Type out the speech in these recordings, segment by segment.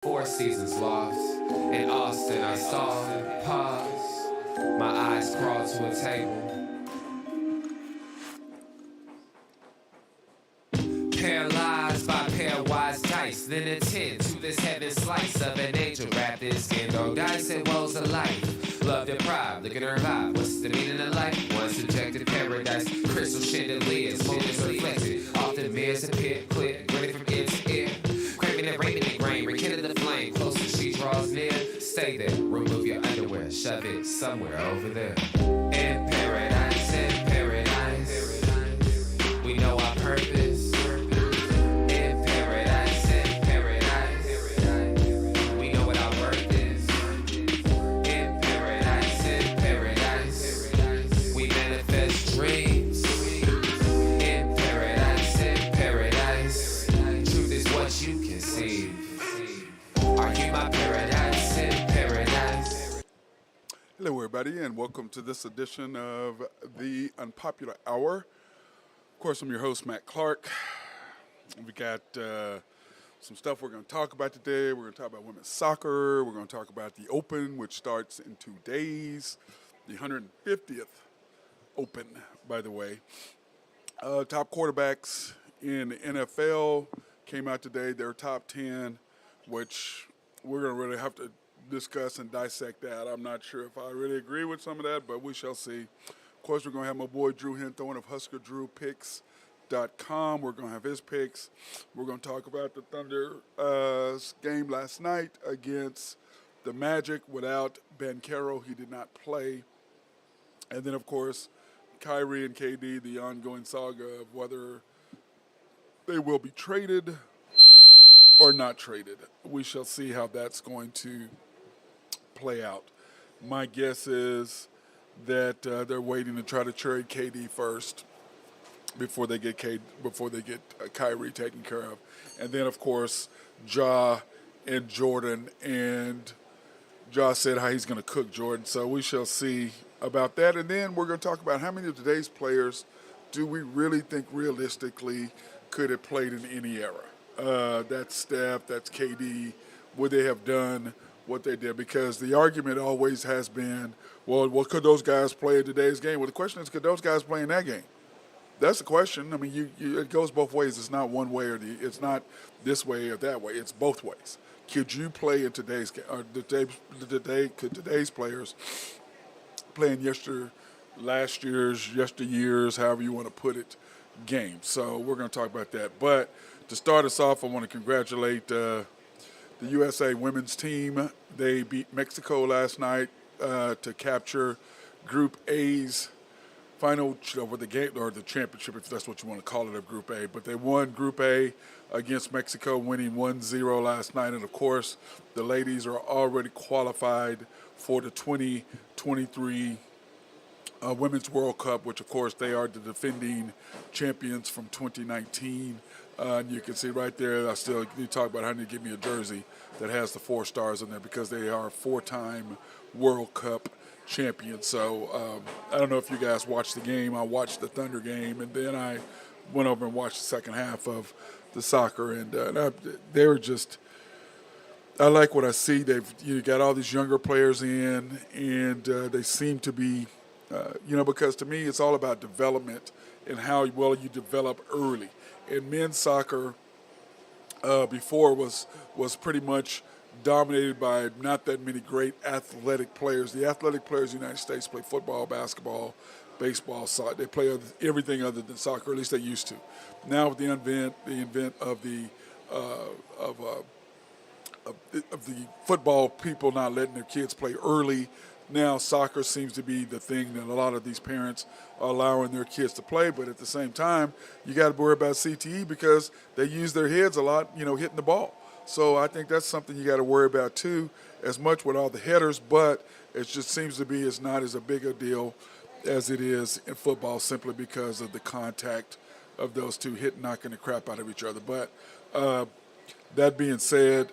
Four seasons lost. In Austin, I saw pause. My eyes crawled to a table. Paralyzed by pairwise dice. Then attend to this heaven slice of an angel wrapped in skin. Dog dice and woes of life. Love deprived, look at her vibe. What's the meaning of life? One subjective paradise. Crystal chandeliers, moments reflected. Often mirrors appear, clear, grinning from ear to ear. Craving and raving and grain, rekindle the flame. Closer she draws near. Stay there, remove your underwear, shove it somewhere over there. In paradise, we know our purpose. In paradise, we know what our worth is. In paradise, we manifest dreams. In paradise, truth is what you conceive. Are you my paradise? In paradise. Hello, everybody, and welcome to this edition of the Unpopular Hour. Of course, I'm your host, Matt Clark. We got some stuff we're going to talk about today. We're going to talk about women's soccer. We're going to talk about the Open, which starts in 2 days, the 150th Open, by the way. Top quarterbacks in the NFL came out today. Their top 10, which we're going to really have to discuss and dissect that. I'm not sure if I really agree with some of that, but we shall see. Of course, we're going to have my boy Drew Hinthorn of HuskerDrewPicks.com. We're going to have his picks. We're going to talk about the Thunder game last night against the Magic without Ben Carroll. He did not play. And then, of course, Kyrie and KD, the ongoing saga of whether they will be traded or not traded. We shall see how that's going to play out. My guess is that they're waiting to try to trade KD first before they get Kyrie taken care of, and then of course Ja and Jordan. And Ja said how he's going to cook Jordan, so we shall see about that. And then we're going to talk about how many of today's players do we really think realistically could have played in any era. That's Steph, that's KD. Would they have done what they did? Because the argument always has been, well, could those guys play in today's game? Well, the question is, could those guys play in that game? That's the question. I mean, it goes both ways. It's not one way it's not this way or that way. It's both ways. Could you play in today's game? Or could today's players play in last year's, yesteryears, however you want to put it, game? So we're going to talk about that. But to start us off, I want to congratulate the USA women's team. They beat Mexico last night to capture Group A's final over the game, or the championship, if that's what you want to call it, of Group A. But they won Group A against Mexico, winning 1-0 last night. And of course, the ladies are already qualified for the 2023 Women's World Cup, which of course they are the defending champions from 2019. And you can see right there, you talk about how to give me a jersey that has the 4 stars in there, because they are 4-time World Cup champions. So I don't know if you guys watched the game. I watched the Thunder game, and then I went over and watched the second half of the soccer. And they were just, I like what I see. You got all these younger players in, and they seem to be, because to me it's all about development and how well you develop early. And men's soccer before was pretty much dominated by not that many great athletic players. The athletic players in the United States play football, basketball, baseball, soccer. They play everything other than soccer, at least they used to. Now with the invent of the football people not letting their kids play early, now soccer seems to be the thing that a lot of these parents are allowing their kids to play. But at the same time, you got to worry about CTE because they use their heads a lot, hitting the ball. So I think that's something you got to worry about too, as much with all the headers. But it just seems to be it's not as a big a deal as it is in football, simply because of the contact of those two knocking the crap out of each other. But that being said,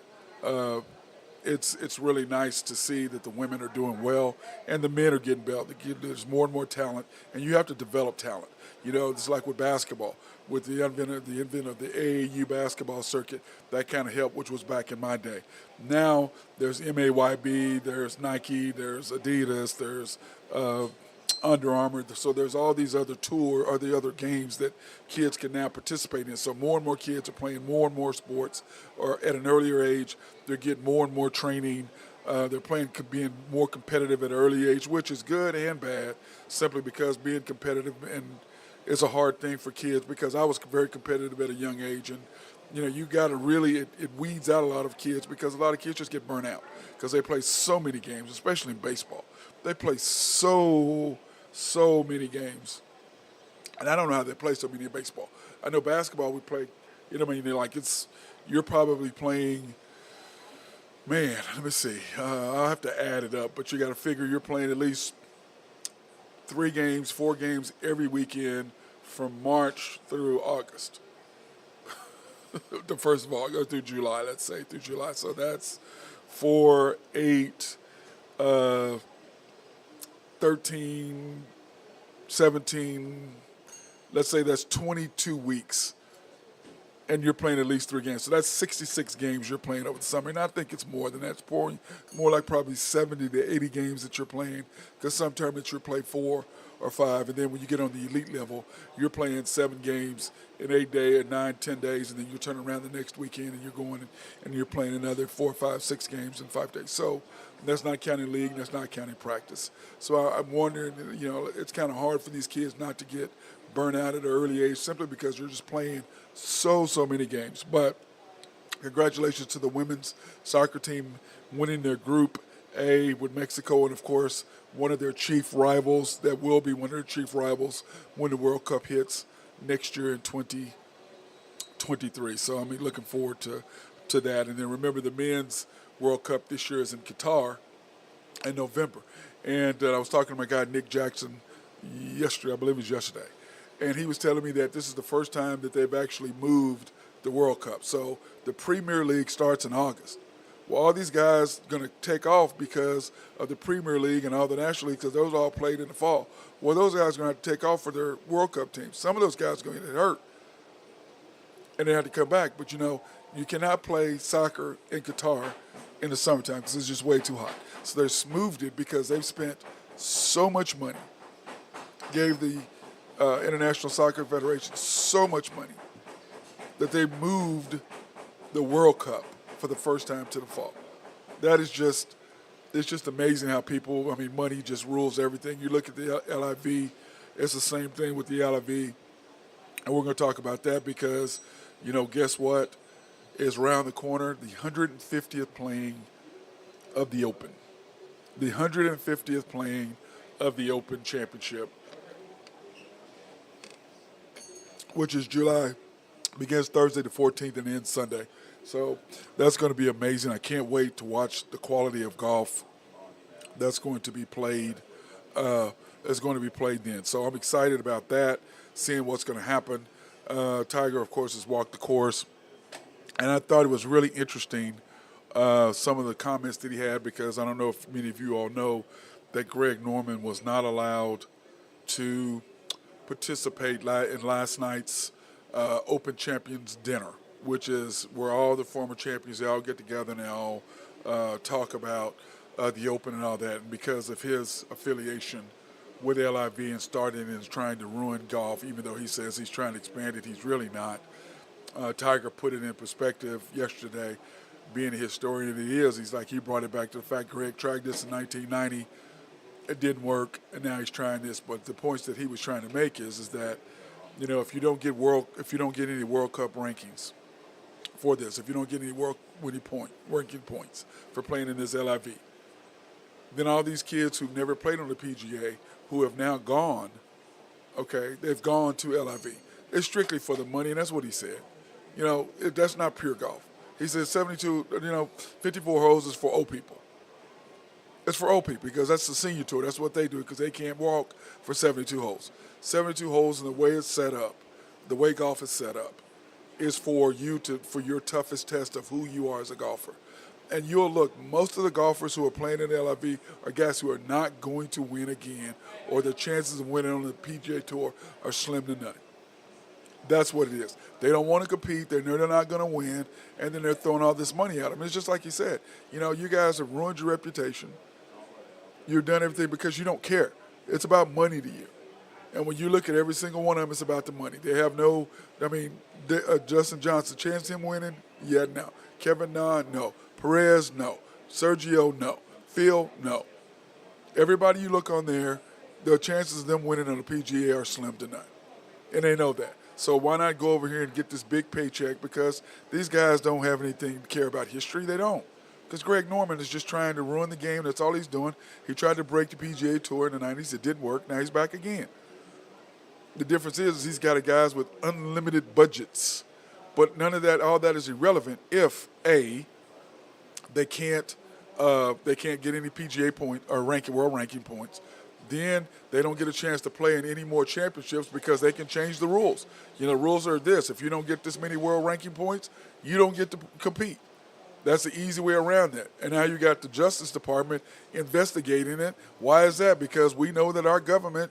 it's really nice to see that the women are doing well and the men are getting better. There's more and more talent, and you have to develop talent. It's like with basketball. With the advent of the AAU basketball circuit, that kind of helped, which was back in my day. Now there's MAYB, there's Nike, there's Adidas, there's Under Armour. So there's all these other the other games that kids can now participate in. So more and more kids are playing more and more sports, or at an earlier age, they're getting more and more training. They're being more competitive at an early age, which is good and bad, simply because being competitive is a hard thing for kids, because I was very competitive at a young age, and you got to really, it weeds out a lot of kids, because a lot of kids just get burnt out because they play so many games, especially in baseball. They play so many games, and I don't know how they play so many in baseball. I know basketball we play, you're probably playing. Man, let me see. I'll have to add it up, but you got to figure you're playing at least 3 games, 4 games every weekend from March through August. The first of all, go through July, let's say, through July. So that's 4, 8, 13, 17, let's say that's 22 weeks. And you're playing at least 3 games. So that's 66 games you're playing over the summer. And I think it's more than that. It's more like probably 70 to 80 games that you're playing, because some tournaments you play 4 or 5. And then when you get on the elite level, you're playing 7 games in 8 days, 9, 10 days. And then you turn around the next weekend and you're going and you're playing another 4, 5, 6 games in 5 days. So that's not counting league, that's not counting practice. So I'm wondering, it's kind of hard for these kids not to get burnt out at an early age, simply because you're just playing so many games. But congratulations to the women's soccer team winning their Group A with Mexico, and of course one of their chief rivals, that will be one of their chief rivals when the World Cup hits next year in 2023. So I'm looking forward to that. And then remember, the men's World Cup this year is in Qatar in November. And I was talking to my guy Nick Jackson yesterday, I believe it was yesterday. And he was telling me that this is the first time that they've actually moved the World Cup. So the Premier League starts in August. Well, all these guys are going to take off because of the Premier League and all the National League, because those all played in the fall. Well, those guys are going to have to take off for their World Cup teams. Some of those guys are going to get hurt, and they have to come back. But, you cannot play soccer in Qatar in the summertime because it's just way too hot. So they've moved it because they've spent so much money, gave the International Soccer Federation so much money, that they moved the World Cup for the first time to the fall. That is just, it's just amazing how people, money just rules everything. You look at the LIV, it's the same thing with the LIV, and we're going to talk about that because, guess what is around the corner? The 150th playing of the Open. The 150th playing of the Open Championship, which is July, begins Thursday the 14th and ends Sunday. So that's going to be amazing. I can't wait to watch the quality of golf that's going to be played. Then. So I'm excited about that, seeing what's going to happen. Tiger, of course, has walked the course. And I thought it was really interesting, some of the comments that he had, because I don't know if many of you all know that Greg Norman was not allowed to participate in last night's Open Champions Dinner, which is where all the former champions, they all get together and they all talk about the Open and all that. And because of his affiliation with LIV and starting and trying to ruin golf, even though he says he's trying to expand it, he's really not. Tiger put it in perspective yesterday, being a historian that he is. He brought it back to the fact Greg tried this in 1990. It didn't work, and now he's trying this. But the points that he was trying to make is that, if you don't get any World Cup rankings for this, if you don't get any ranking points for playing in this LIV, then all these kids who've never played on the PGA, who have now gone, they've gone to LIV. It's strictly for the money, and that's what he said. That's not pure golf. He says 54 holes is for old people. It's for old people because that's the senior tour. That's what they do because they can't walk for 72 holes. 72 holes, and the way it's set up, the way golf is set up, is for your toughest test of who you are as a golfer. And you'll look, most of the golfers who are playing in LIV are guys who are not going to win again, or the chances of winning on the PGA Tour are slim to none. That's what it is. They don't want to compete. They know they're not going to win, and then they're throwing all this money at them. It's just like you said. You guys have ruined your reputation. You've done everything because you don't care. It's about money to you. And when you look at every single one of them, it's about the money. They have no, Justin Johnson, chance of him winning? Yeah, no. Kevin Na, no. Perez, no. Sergio, no. Phil, no. Everybody you look on there, the chances of them winning on the PGA are slim to none. And they know that. So why not go over here and get this big paycheck? Because these guys don't have anything to care about history. They don't. Because Greg Norman is just trying to ruin the game. That's all he's doing. He tried to break the PGA Tour in the 90s. It didn't work. Now he's back again. The difference is he's got guys with unlimited budgets. But none of that, all that is irrelevant if, A, they can't get any PGA point or world ranking points. Then they don't get a chance to play in any more championships because they can change the rules. Rules are this. If you don't get this many world ranking points, you don't get to compete. That's the easy way around that. And now you got the Justice Department investigating it. Why is that? Because we know that our government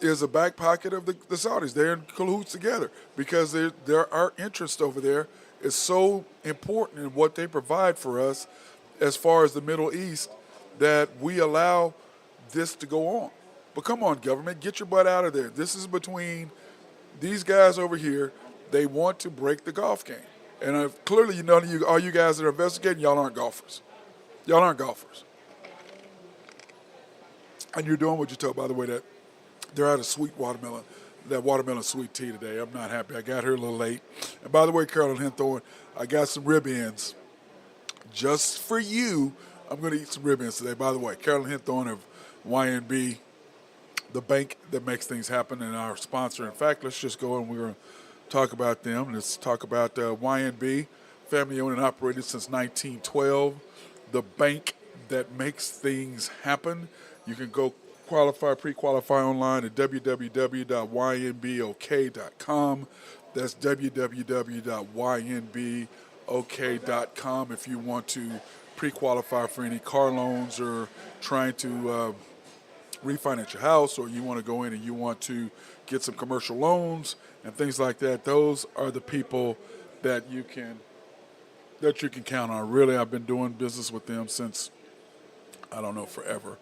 is a back pocket of the Saudis. They're in cahoots together because our interest over there is so important in what they provide for us as far as the Middle East that we allow this to go on. But come on, government, get your butt out of there. This is between these guys over here. They want to break the golf game. And clearly, all you guys that are investigating, y'all aren't golfers. Y'all aren't golfers. And you're doing what you're told, by the way, that they're out of sweet watermelon, that watermelon sweet tea today. I'm not happy. I got here a little late. And by the way, Carolyn Henthorne, I got some rib ends. Just for you, I'm going to eat some rib ends today. By the way, Carolyn Henthorne of YNB, the bank that makes things happen, and our sponsor. In fact, let's just go and we're going to talk about them. Let's talk about YNB, family owned and operated since 1912. The bank that makes things happen. You can go pre-qualify online at www.ynbok.com. That's www.ynbok.com if you want to pre-qualify for any car loans or trying to refinance your house, or you want to go in and you want to get some commercial loans and things like that. Those are the people that you can count on. Really, I've been doing business with them since, I don't know, forever.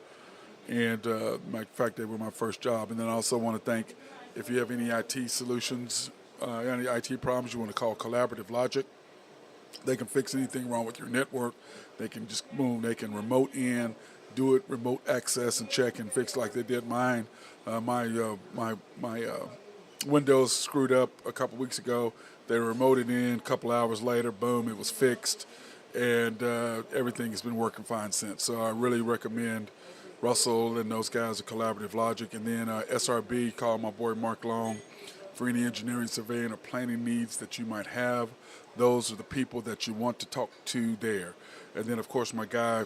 And in fact, they were my first job. And then I also want to thank, if you have any IT solutions, any IT problems, you want to call Collaborative Logic. They can fix anything wrong with your network. They can just they can remote in, do it, remote access and check and fix like they did mine. My Windows screwed up a couple weeks ago. They remoted in. A couple hours later, boom, it was fixed. And everything has been working fine since. So I really recommend Russell and those guys at Collaborative Logic. And then SRB, call my boy Mark Long for any engineering, surveying, or planning needs that you might have. Those are the people that you want to talk to there. And then, of course, my guy,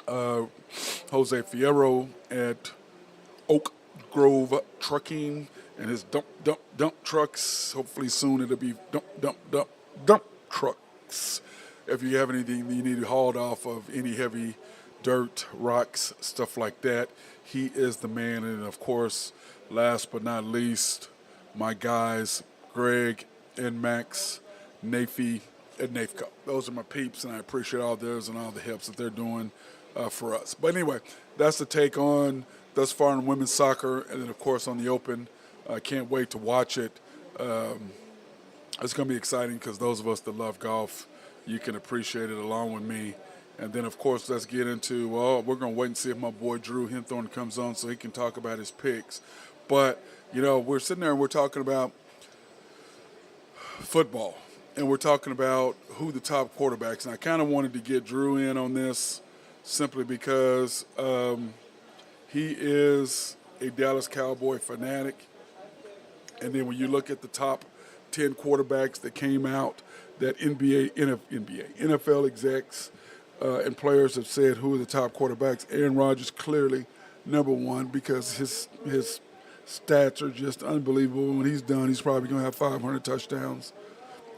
Jose Fierro at Oak Grove Trucking and his dump trucks. Hopefully soon it'll be dump trucks. If you have anything that you need hauled off of, any heavy dirt, rocks, stuff like that, he is the man. And, of course, last but not least, my guys, Greg and Max, Nafi at NAFCO. Those are my peeps, and I appreciate all theirs and all the helps that they're doing for us. But anyway, that's the take on thus far in women's soccer, and then, of course, on the Open. I can't wait to watch it. It's going to be exciting because those of us that love golf, you can appreciate it along with me. And then, of course, let's get into, we're going to wait and see if my boy Drew Henthorne comes on so he can talk about his picks. But, we're sitting there and we're talking about football, and we're talking about who the top quarterbacks. And I kind of wanted to get Drew in on this simply because he is a Dallas Cowboy fanatic. And then when you look at the top 10 quarterbacks that came out, that NFL execs and players have said who are the top quarterbacks, Aaron Rodgers clearly number one because his stats are just unbelievable. When he's done, he's probably going to have 500 touchdowns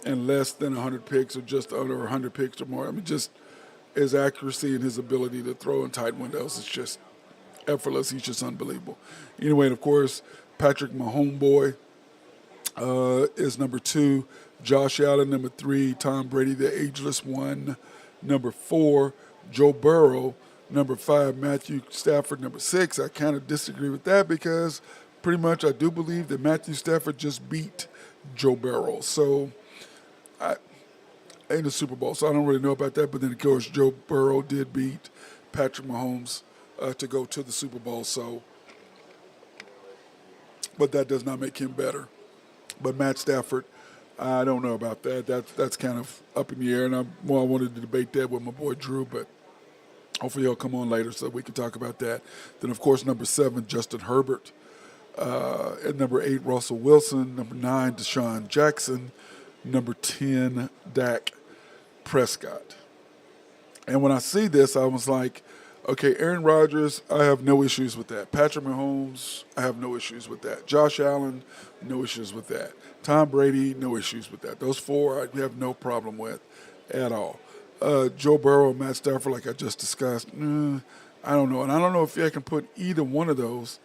and less than 100 picks or just under 100 picks or more. I mean, just his accuracy and his ability to throw in tight windows is just effortless. He's just unbelievable. Anyway, and of course, Patrick, my homeboy, is number 2. Josh Allen, number 3. Tom Brady, the ageless one, number 4. Joe Burrow, number 5. Matthew Stafford, number 6. I kind of disagree with that because pretty much I do believe that Matthew Stafford just beat Joe Burrow. So in the Super Bowl, so I don't really know about that. But then, of course, Joe Burrow did beat Patrick Mahomes to go to the Super Bowl. So, but that does not make him better. But Matt Stafford, I don't know about that. That's kind of up in the air, and I wanted to debate that with my boy Drew, but hopefully he'll come on later so we can talk about that. Then, of course, number 7, Justin Herbert. At number 8, Russell Wilson. Number 9, Deshaun Jackson. Number 10, Dak Prescott. And when I see this, I was like, okay, Aaron Rodgers, I have no issues with that. Patrick Mahomes, I have no issues with that. Josh Allen, no issues with that. Tom Brady, no issues with that. Those 4 I have no problem with at all. Joe Burrow and Matt Stafford, like I just discussed, I don't know. And I don't know if I can put either one of those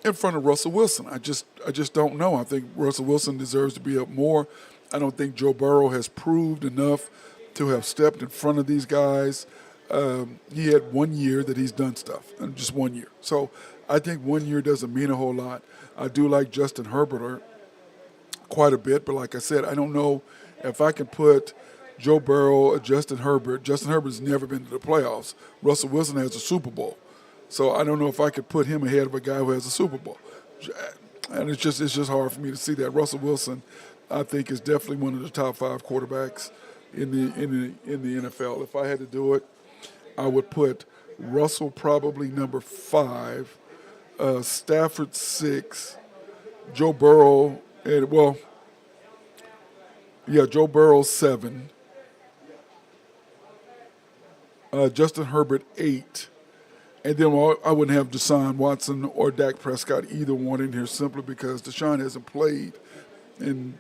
in front of Russell Wilson. I just don't know. I think Russell Wilson deserves to be up more. I don't think Joe Burrow has proved enough to have stepped in front of these guys. He had 1 year that he's done stuff, and just 1 year. So I think 1 year doesn't mean a whole lot. I do like Justin Herbert quite a bit, but like I said, I don't know if I can put Joe Burrow or Justin Herbert. Justin Herbert's never been to the playoffs. Russell Wilson has a Super Bowl. So I don't know if I could put him ahead of a guy who has a Super Bowl. And it's just hard for me to see that. Russell Wilson, I think, is definitely one of the top 5 quarterbacks in the NFL. If I had to do it, I would put Russell probably number 5, Stafford 6, Joe Burrow, Joe Burrow 7, Justin Herbert 8, and then I wouldn't have Deshaun Watson or Dak Prescott, either one in here, simply because Deshaun hasn't played in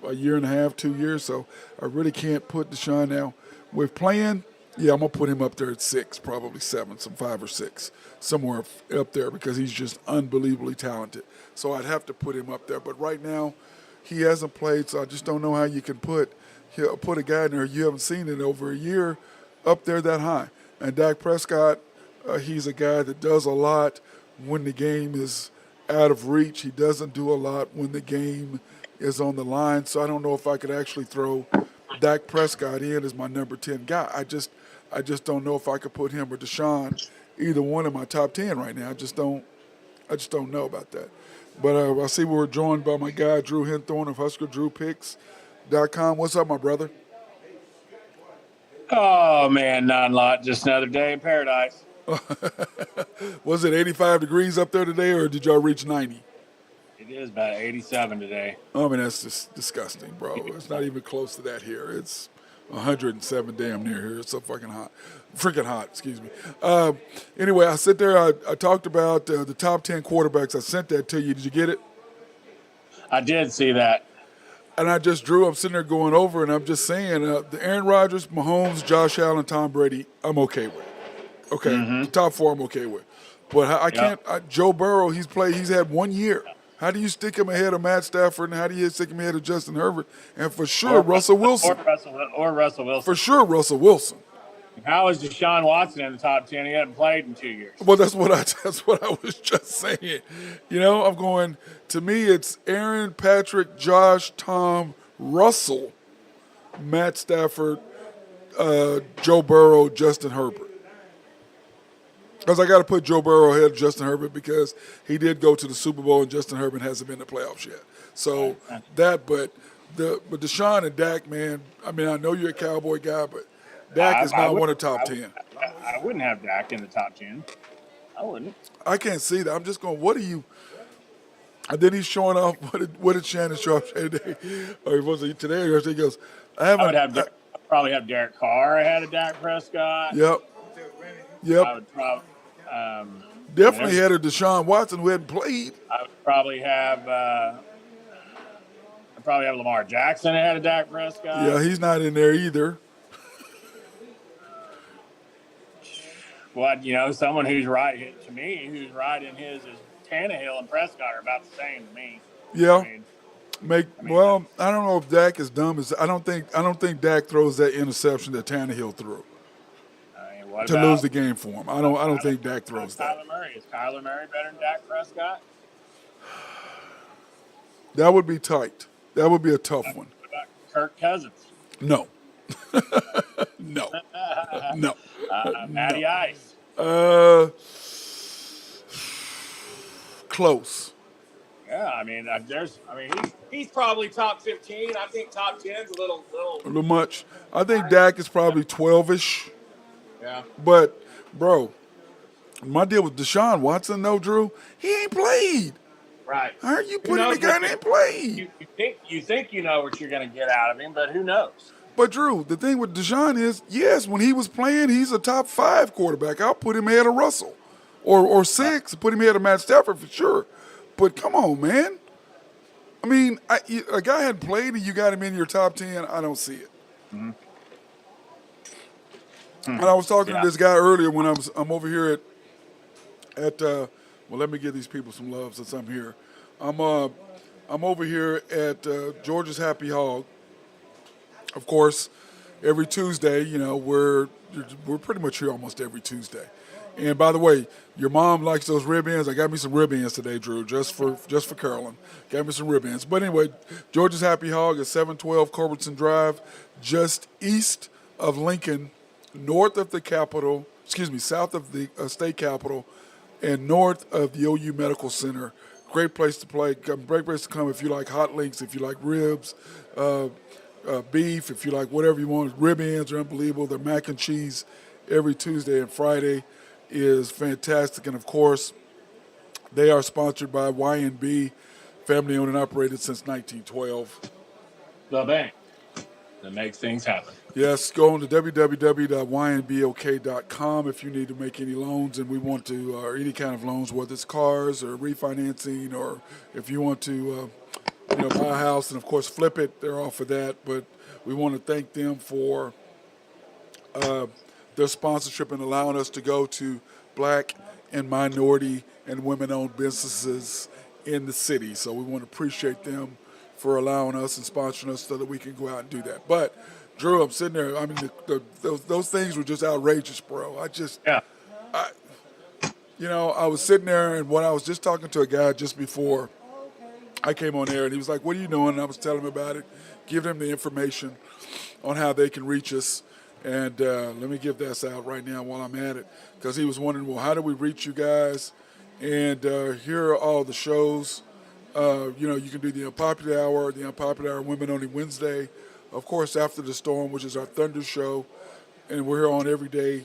a year and a half, 2 years, so I really can't put Deshaun now. With playing, yeah, I'm going to put him up there at 6, probably 7, some 5 or 6, somewhere up there because he's just unbelievably talented. So I'd have to put him up there. But right now, he hasn't played, so I just don't know how you can put a guy in there you haven't seen in over a year up there that high. And Dak Prescott, he's a guy that does a lot when the game is out of reach. He doesn't do a lot when the game is on the line. So I don't know if I could actually throw Dak Prescott in as my number 10 guy. I just don't know if I could put him or Deshaun, either one in my top 10 right now. I just don't know about that. But I see we're joined by my guy, Drew Henthorn of HuskerDrewPicks.com. What's up, my brother? Oh, man, not a lot. Just another day in paradise. Was it 85 degrees up there today, or did y'all reach 90? It is about 87 today. I mean, that's just disgusting, bro. It's not even close to that here. It's 107 damn near here. It's so fucking hot. Freaking hot, excuse me. Anyway, I sit there. I talked about the top 10 quarterbacks. I sent that to you. Did you get it? I did see that. And I'm sitting there going over, and I'm just saying, the Aaron Rodgers, Mahomes, Josh Allen, Tom Brady, I'm okay with. Okay, The top 4 I'm okay with. But I can't. Joe Burrow, he's had 1 year. How do you stick him ahead of Matt Stafford, and how do you stick him ahead of Justin Herbert, and for sure Russell Wilson? Or Russell Wilson. For sure Russell Wilson. How is Deshaun Watson in the top 10? He hasn't played in 2 years. Well, that's what I was just saying. I'm going, to me, it's Aaron, Patrick, Josh, Tom, Russell, Matt Stafford, Joe Burrow, Justin Herbert. Because I got to put Joe Burrow ahead of Justin Herbert because he did go to the Super Bowl and Justin Herbert hasn't been in the playoffs yet. So but Deshaun and Dak, man, I mean, I know you're a Cowboy guy, but Dak is not one of the top 10. I wouldn't have Dak in the top 10. I wouldn't. I can't see that. I'm just going, what are you? And then he's showing off what did Shannon Sharp say today? Or was it today or yesterday? He goes, I'd probably have Derek Carr ahead of Dak Prescott. Yep. I would probably definitely ahead of Deshaun Watson, who hadn't played. I would probably have Lamar Jackson ahead of Dak Prescott. Yeah, he's not in there either. What, someone who's right to me, who's right in his is Tannehill and Prescott are about the same to me. I Yeah. mean, Well, I don't know if Dak is dumb as I don't think Dak throws that interception that Tannehill threw what to lose about the game for him. I don't think Dak what about throws that. Kyler Murray? Is Kyler Murray better than Dak Prescott? That would be tight. That would be a tough one. What about Kirk Cousins? No. No. No. No. Matty Ice. Uh close. Yeah, he's probably top 15. I think top 10's a little. A little much. I think Dak is probably 12ish. Yeah. But bro, my deal with Deshaun Watson though, Drew, he ain't played. Right. How are you Who putting knows the guy that ain't played? you think you know what you're going to get out of him, but who knows? But Drew, the thing with Deshaun is, yes, when he was playing, he's a top 5 quarterback. I'll put him ahead of Russell, or 6. Put him ahead of Matt Stafford for sure. But come on, man. I mean, a guy hadn't played and you got him in your top 10. I don't see it. Mm-hmm. And I was talking to this guy earlier when I'm over here at well, let me give these people some love since I'm here. I'm over here at George's Happy Hog. Of course, every Tuesday, we're pretty much here almost every Tuesday. And by the way, your mom likes those rib ends. I got me some rib ends today, Drew, just for Carolyn. Got me some rib ends. But anyway, George's Happy Hog is 712 Culbertson Drive, just east of Lincoln, north of the Capitol, south of the state capitol, and north of the OU Medical Center. Great place to play. Great place to come if you like hot links, if you like ribs, beef, if you like whatever you want. Rib ends are unbelievable. Their mac and cheese every Tuesday and Friday is fantastic. And, of course, they are sponsored by Y&B, family owned and operated since 1912. The bank that makes things happen. Yes, go on to www.ynbok.com if you need to make any loans and we want to, or any kind of loans, whether it's cars or refinancing, or if you want to, buy a house and, of course, flip it, they're all for that. But we want to thank them for their sponsorship and allowing us to go to black and minority and women-owned businesses in the city. So we want to appreciate them for allowing us and sponsoring us so that we can go out and do that. But, Drew, I'm sitting there. I mean, those things were just outrageous, bro. I was sitting there, and when I was just talking to a guy just before I came on air, and he was like, what are you doing? And I was telling him about it, giving him the information on how they can reach us. And let me give this out right now while I'm at it, because he was wondering, well, how do we reach you guys? And here are all the shows. You can do the Unpopular Hour, the Unpopular Hour Women Only Wednesday. Of course, After the Storm, which is our Thunder show. And we're here on every day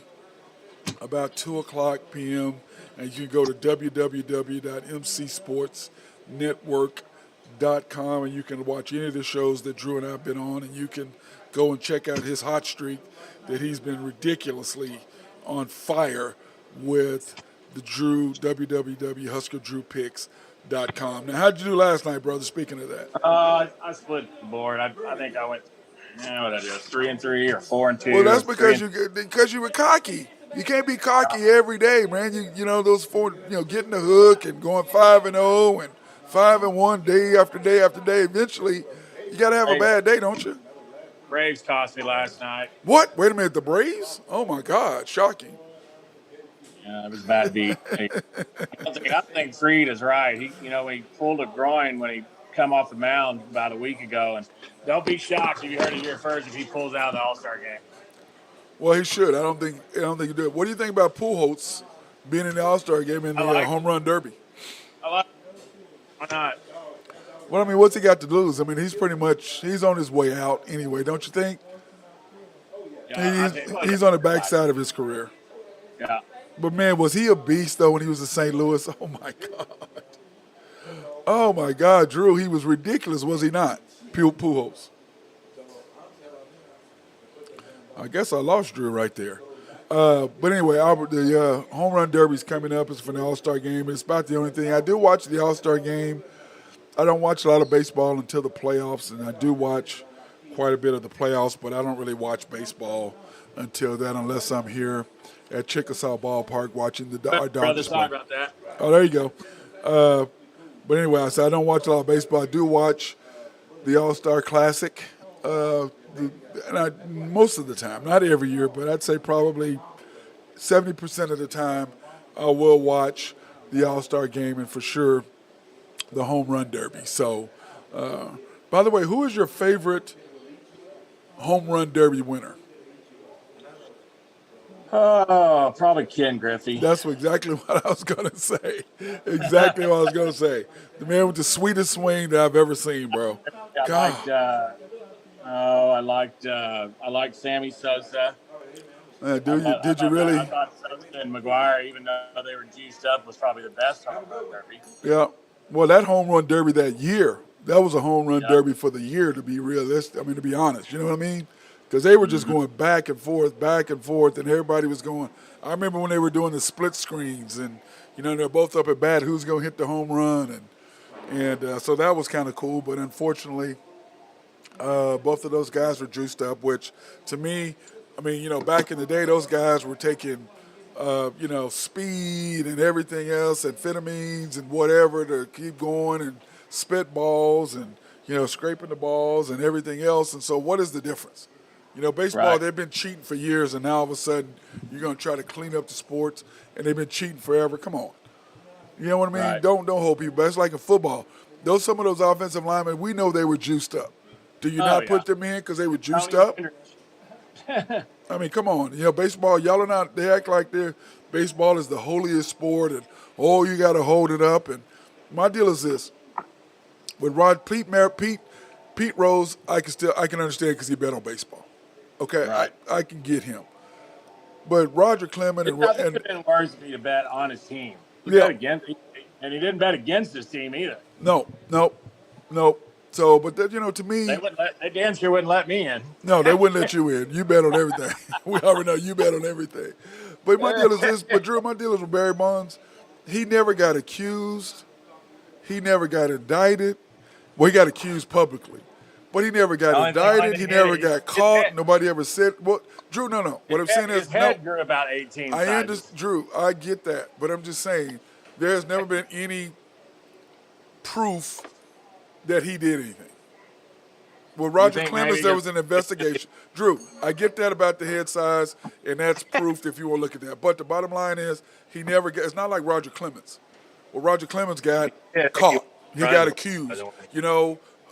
about 2 o'clock p.m. And you can go to www.mcsportsnetwork.com and you can watch any of the shows that Drew and I have been on, and you can go and check out his hot streak that he's been ridiculously on fire with the Drew, www.huskerdrewpicks.com. Now, how'd you do last night, brother, speaking of that? I split the board. I think I went, what did I do, 3-3 or 4-2. Well, that's because you were cocky. You can't be cocky every day, man. Those four, getting the hook and going 5-0 and 5-1 day after day after day. Eventually, you got to have a bad day, don't you? Braves cost me last night. What? Wait a minute, the Braves? Oh my God, shocking. Yeah, it was a bad beat. I don't think Freed is right. He pulled a groin when he come off the mound about a week ago, and don't be shocked if you heard it here first if he pulls out the All-Star game. Well, he should. I don't think he do it. What do you think about Pujols being in the All-Star game in the home run derby? I like it. Why not? Well, I mean, what's he got to lose? I mean, he's on his way out anyway, don't you think? Yeah, he's on the backside of his career. Yeah. But, man, was he a beast, though, when he was in St. Louis? Oh, my God. Oh, my God, Drew, he was ridiculous, was he not? Pujols. I guess I lost Drew right there. But anyway, Albert, the home run derby's coming up. It's for the All-Star game. It's about the only thing. I do watch the All-Star game. I don't watch a lot of baseball until the playoffs, and I do watch quite a bit of the playoffs, but I don't really watch baseball until then, unless I'm here at Chickasaw Ballpark watching our Brother, Dodgers play. sorry about that. Oh, there you go. But anyway, I said I don't watch a lot of baseball. I do watch the All-Star Classic, most of the time, not every year, but I'd say probably 70% of the time I will watch the All-Star game and for sure the Home Run Derby. So, by the way, who is your favorite Home Run Derby winner? Oh, probably Ken Griffey. That's exactly what I was going to say. Exactly what I was going to say. The man with the sweetest swing that I've ever seen, bro. I liked Sammy Sosa. Did you really? I thought Sosa and McGuire, even though they were juiced up, was probably the best home run derby. Yeah. Well, that home run derby that year, that was a home run derby for the year, to be realistic. I mean, to be honest, you know what I mean? Because they were just going back and forth, and everybody was going. I remember when they were doing the split screens, and they're both up at bat. Who's going to hit the home run? And so that was kind of cool. But unfortunately, both of those guys were juiced up. Which, to me, I mean, back in the day, those guys were taking, speed and everything else, amphetamines and whatever to keep going, and spitballs and scraping the balls and everything else. And so, what is the difference? Baseball, Right. They've been cheating for years, and now all of a sudden you're going to try to clean up the sports, and they've been cheating forever. Come on. You know what I mean? Right. Don't hold people back. It's like in football. Some of those offensive linemen, we know they were juiced up. Do you not put them in because they were juiced up? I mean, come on. Baseball, y'all are not, they act like baseball is the holiest sport, and, you got to hold it up. And my deal is this. With Pete Rose, I can understand because he bet on baseball. Okay, Right. I can get him. But Roger Clemens It could have been worse if he'd bet on his team. He didn't bet against his team either. No. So, but to me, They damn sure wouldn't let me in. no, they wouldn't let you in. You bet on everything. We already know you bet on everything. But my deal is this. But Drew, my deal is with Barry Bonds. He never got accused. He never got indicted. Well, he got accused publicly. But he never got indicted. He never got caught. Nobody ever said. Well, Drew, no. What I'm saying is, his head grew about 18 I sizes. understand, Drew. I get that, but I'm just saying, there's never been any proof that he did anything. Well, Roger Clemens, there was an investigation. Drew, I get that about the head size, and that's proof if you want to look at that. But the bottom line is, he never got. It's not like Roger Clemens. Well, Roger Clemens got caught. He got accused.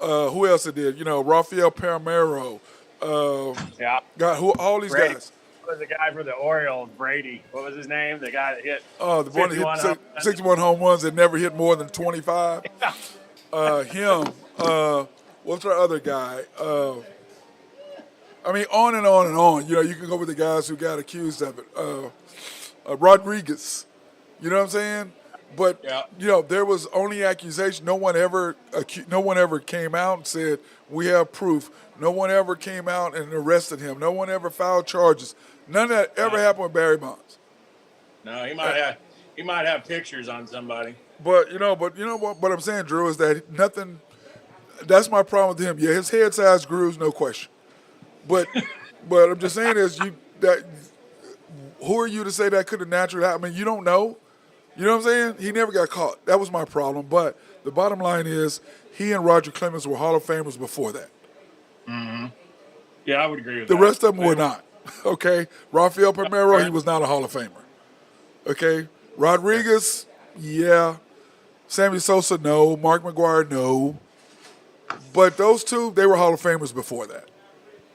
Who else it did? Rafael Palmeiro. All these Brady. guys. What was the guy for the Orioles, Brady? What was his name? The guy that hit The one that hit 61 home runs that never hit more than 25. Him. What's our other guy? I mean, on and on and on. You can go with the guys who got accused of it. Rodriguez. You know what I'm saying? But there was only accusation. No one ever came out and said we have proof. No one ever came out and arrested him. No one ever filed charges. None of that ever happened with Barry Bonds. No, he might have pictures on somebody. But what I'm saying, Drew, is that nothing. That's my problem with him. Yeah, his head size grew, no question. But I'm just saying is who are you to say that could have naturally happened? I mean, you don't know. You know what I'm saying? He never got caught. That was my problem. But the bottom line is he and Roger Clemens were Hall of Famers before that. Mm-hmm. Yeah, I would agree with that. The rest of them were Maybe. not. Okay? Rafael Palmeiro, he was not a Hall of Famer. Okay? Rodriguez, yeah. Sammy Sosa, no. Mark McGuire, no. But those two, they were Hall of Famers before that.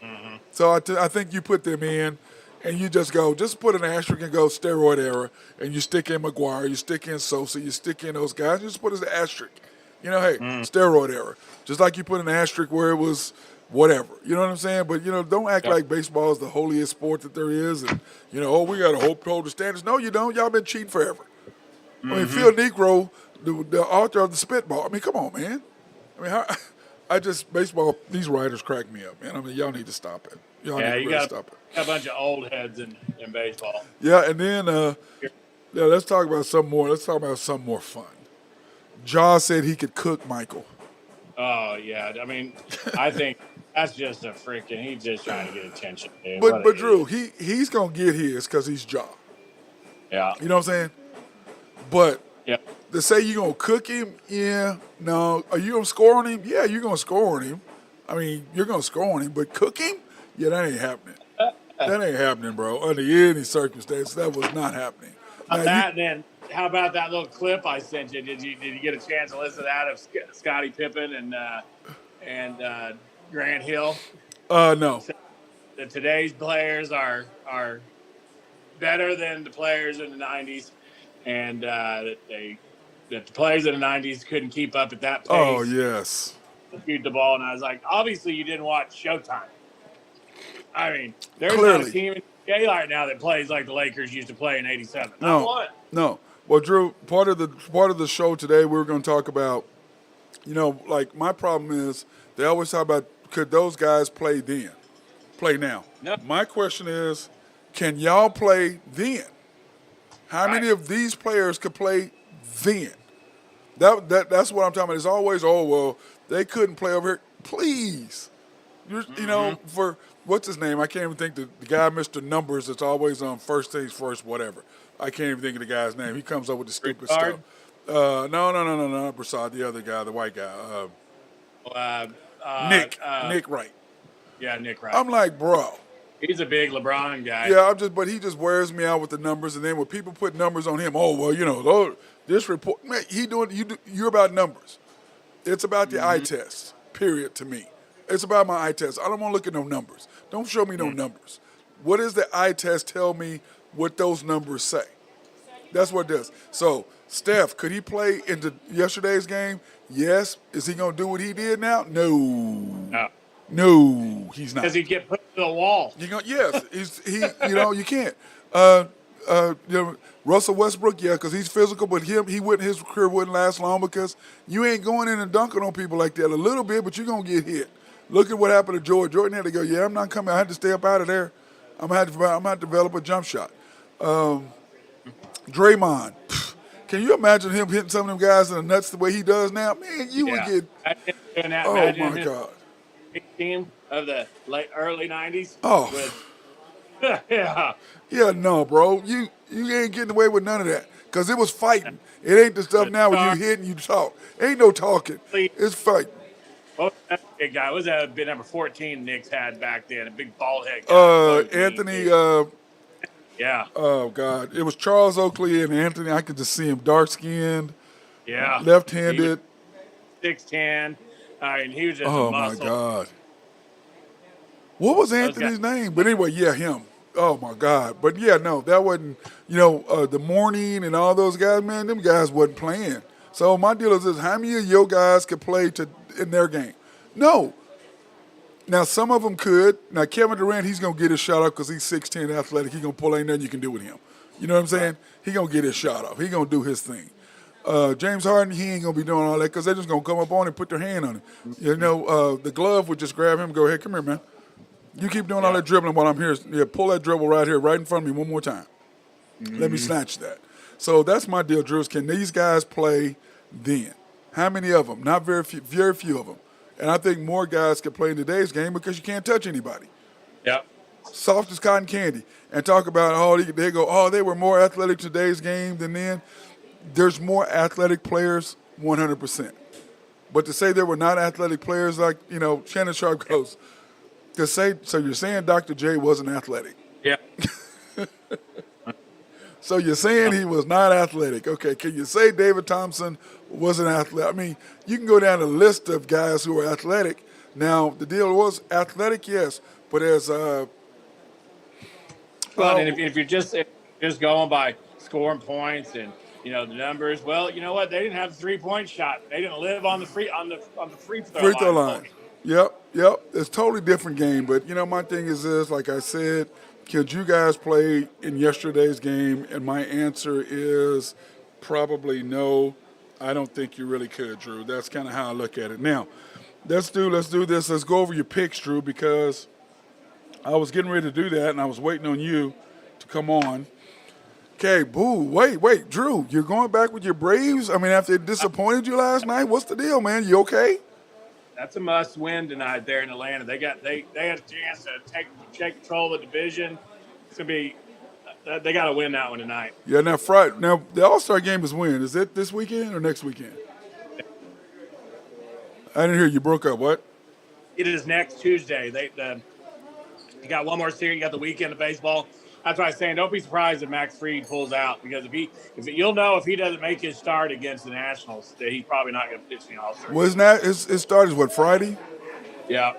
Mm-hmm. So I think you put them in, and you just put an asterisk and go steroid era, and you stick in McGuire, you stick in Sosa, you stick in those guys, you just put as an asterisk. Steroid era. Just like you put an asterisk where it was whatever. You know what I'm saying? But, don't act like baseball is the holiest sport that there is, and, we got to hold the standards. No, you don't. Y'all been cheating forever. Mm-hmm. I mean, Phil Negro, the author of the spitball. I mean, come on, man. I mean, baseball, these writers crack me up, man. I mean, y'all need to stop it. Y'all need to really stop it. A bunch of old heads in baseball. Yeah, and then let's talk about something more. Let's talk about something more fun. Jaw said he could cook Michael. Oh yeah, I mean, I think That's just a freaking. He's just trying to get attention, dude. But What an Drew, idiot. he's gonna get his because he's Ja. Yeah. You know what I'm saying? But Yeah. to say you're gonna cook him, yeah, no. Are you gonna score on him? Yeah, you're gonna score on him. I mean, you're gonna score on him, but cook him? Yeah, that ain't happening. That ain't happening, bro. Under any circumstance, that was not happening. Now, That then. How about that little clip I sent you? Did you get a chance to listen to that of Scottie Pippen and Grant Hill? No. That today's players are better than the players in the '90s, and that the players in the '90s couldn't keep up at that pace. Oh yes. To shoot the ball, and I was like, obviously you didn't watch Showtime. I mean, there's Clearly. not a team in the NBA right now that plays like the Lakers used to play in '87. No. Not one. No. Well, Drew, part of the show today, we were going to talk about, like my problem is they always talk about could those guys play now. No. My question is, can y'all play then? How many of these players could play then? That's what I'm talking about. It's always, they couldn't play over here. Please, for what's his name? I can't even think the guy, Mr. Numbers, that's always on first things first, whatever. I can't even think of the guy's name. He comes up with the stupid stuff. No, not Broussard, the other guy, the white guy. Nick Wright. Yeah, Nick Wright. I'm like, bro. He's a big LeBron guy. Yeah, but he just wears me out with the numbers, and then when people put numbers on him, this report, man, you're about numbers. It's about the eye test, period, to me. It's about my eye test. I don't want to look at no numbers. Don't show me no numbers. What does the eye test tell me what those numbers say? That's what it does. So, Steph, could he play into yesterday's game? Yes. Is he going to do what he did now? No, he's not. Because he'd get put to the wall. Yes, you can't. Russell Westbrook, yeah, because he's physical, but his career wouldn't last long because you ain't going in and dunking on people like that. A little bit, but you're going to get hit. Look at what happened to Jordan. Jordan had to go, I'm not coming. I had to stay up out of there. I'm going to have to develop a jump shot. Draymond, can you imagine him hitting some of them guys in the nuts the way he does now? Man, you would get. Oh, my God. Team of the early '90s. Oh, yeah. Yeah, no, bro. You ain't getting away with none of that because it was fighting. It ain't the stuff now when you hit and you talk. Ain't no talking. It's fighting. What was that big guy? What was that big number 14 Knicks had back then? A big bald head guy. Anthony. Yeah. Oh God, it was Charles Oakley and Anthony. I could just see him, dark skinned. Yeah. Left-handed. 6'10". And he was just a Oh muscle. my God. What was Anthony's name? But anyway, yeah, him. Oh my God. But yeah, no, that wasn't. The Morning and all those guys, man, them guys wasn't playing. So my deal is this: how many of your guys could play in their game? No. Now some of them could. Now Kevin Durant, he's gonna get his shot off because he's 6'10", athletic. He's gonna pull. Ain't nothing you can do with him. You know what I'm saying? He gonna get his shot off. He gonna do his thing. James Harden, he ain't gonna be doing all that because they're just gonna come up on him and put their hand on him. The glove would just grab him and go, "Hey, come here, man. You keep doing all that dribbling while I'm here. Yeah, pull that dribble right here, right in front of me one more time. Let me snatch that." So that's my deal, Drew. Can these guys play then? How many of them? Not very few of them. And I think more guys can play in today's game because you can't touch anybody. Yep. Soft as cotton candy. And talk about, they were more athletic today's game than then. There's more athletic players, 100%. But to say there were not athletic players like, Shannon Sharp goes, so you're saying Dr. J wasn't athletic. Yeah. So you're saying he was not athletic. Okay, can you say David Thompson wasn't athletic? I mean, you can go down a list of guys who were athletic. Now, the deal was athletic, yes, but as and if you're just going by scoring points and the numbers, well, you know what? They didn't have the 3-point shot. They didn't live on the free throw line. Yep. It's a totally different game. But my thing is this: like I said, could you guys play in yesterday's game? And my answer is probably no. I don't think you really could, Drew. That's kind of how I look at it. Now, let's do this. Let's go over your picks, Drew, because I was getting ready to do that, and I was waiting on you to come on. Okay, boo. Wait, Drew, you're going back with your Braves? I mean, after it disappointed you last night, what's the deal, man? You okay? that's a must win tonight there in Atlanta. They had a chance to take control of the division. It's gonna be they got to win that one tonight. Yeah, now Friday. Now the All-Star game is when? Is it this weekend or next weekend? I didn't hear you. Broke up. What? It is next Tuesday. You got one more series. You got the weekend of baseball. That's why I'm saying don't be surprised if Max Fried pulls out, because you'll know if he doesn't make his start against the Nationals that he's probably not going to pitch in the All-Star. Well, his start is what, Friday? Yeah.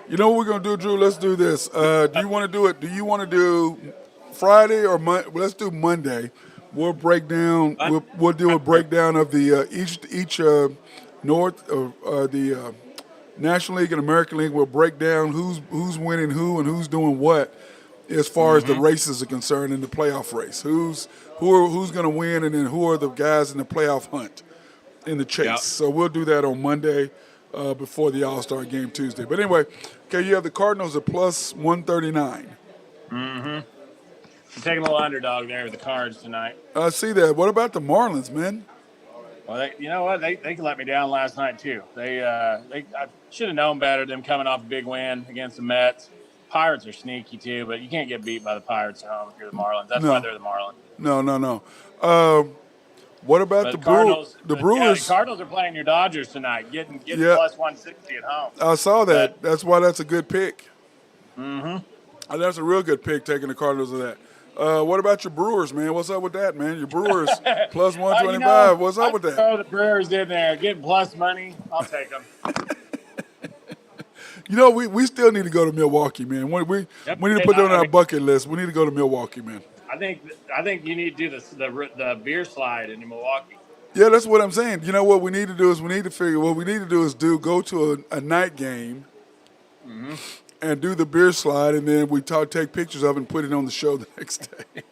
You know what we're gonna do, Drew? Let's do this. Do you want to do it? Do you want to do Friday or Monday? Well, let's do Monday. We'll break down. We'll do a breakdown of the each North the National League and American League. We'll break down who's winning who and who's doing what as far as the races are concerned in the playoff race. Who's going to win, and then who are the guys in the playoff hunt in the chase. Yep. So we'll do that on Monday before the All-Star game Tuesday. But anyway, okay, you have the Cardinals at plus 139. I'm taking a little underdog there with the Cards tonight. I see that. What about the Marlins, man? Well, you know what? They let me down last night too. I should have known better. Them coming off a big win against the Mets. Pirates are sneaky too, but you can't get beat by the Pirates at home if you're the Marlins. That's why they're the Marlins. No. What about the Cardinals? The Brewers? Yeah, the Cardinals are playing your Dodgers tonight, getting plus 160 at home. I saw that. That's why that's a good pick. That's a real good pick, taking the Cardinals of that. What about your Brewers, man? What's up with that, man? Your Brewers plus 125. What's up with that? Throw the Brewers in there, getting plus money. I'll take them. You know, we still need to go to Milwaukee, man. We need to put that on our bucket list. We need to go to Milwaukee, man. I think you need to do the beer slide in Milwaukee. Yeah, that's what I'm saying. You know what we need to do is go to a night game and do the beer slide, and then we take pictures of it and put it on the show the next day.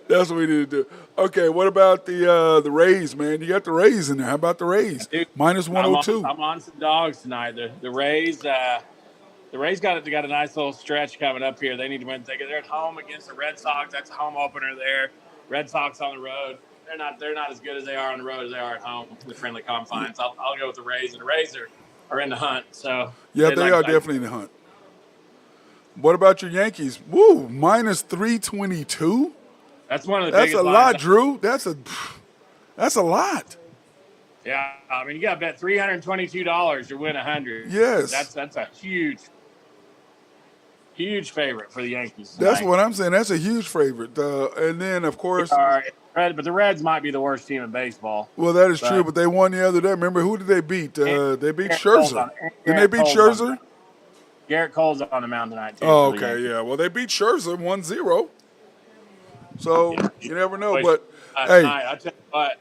That's what we need to do. Okay, what about the Rays, man? You got the Rays in there. How about the Rays? Dude, minus 102. I'm on some dogs tonight. The Rays. The Rays got a nice little stretch coming up here. They need to win. They're at home against the Red Sox. That's a home opener there. Red Sox on the road. They're not as good as they are on the road as they are at home with friendly confines. I'll go with the Rays, and the Rays are in the hunt. So yeah, they are definitely in the hunt. What about your Yankees? Woo, minus 322. That's one of the biggest. That's a lot, Drew. That's a lot. Yeah, I mean, you got to bet $322 to win 100. Yes, that's a huge favorite for the Yankees tonight. That's what I'm saying. That's a huge favorite. And then, of course, but the Reds might be the worst team in baseball. Well, that is true, but they won the other day. Remember, who did they beat? They beat Scherzer. Didn't they beat Scherzer? Garrett Cole's on the mound tonight, too. Oh, okay, yeah. Well, they beat Scherzer 1-0. So, you never know. But, hey. I tell you what,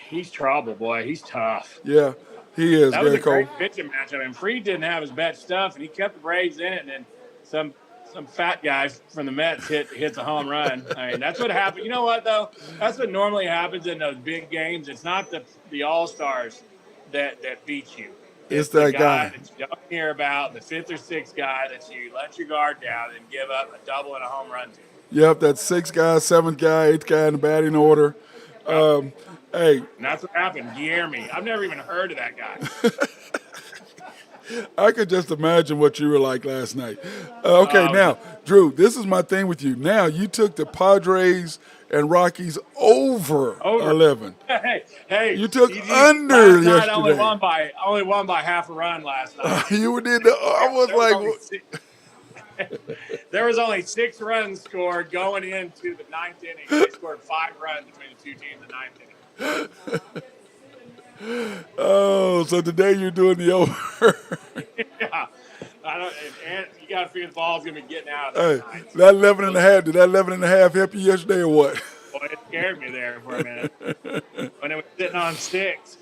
he's trouble, boy. He's tough. Yeah, he is, That was Garrett Cole. a great pitching match. I mean, Fried didn't have his best stuff, and he kept the Braves in it, and then some fat guy from the Mets hits a home run. I mean, that's what happened. You know what, though? That's what normally happens in those big games. It's not the All-Stars that beat you. It's that guy that you don't hear about, the fifth or sixth guy that you let your guard down and give up a double and a home run to. Yep, that's sixth guy, seventh guy, eighth guy in the batting order. Hey. And that's what happened. Guillermo. I've never even heard of that guy. I could just imagine what you were like last night. Now, Drew, this is my thing with you. Now, you took the Padres and Rockies over. 11. Hey. You took under yesterday. Only won by half a run last night. You did. I was like, there was only 6 runs scored going into the ninth inning. They scored 5 runs between the two teams in the ninth inning. Oh, so today you're doing the over. Yeah. And you got to figure the ball's going to be getting out. That 11 and a half, did that 11 and a half help you yesterday or what? Boy, it scared me there for a minute when it was sitting on 6.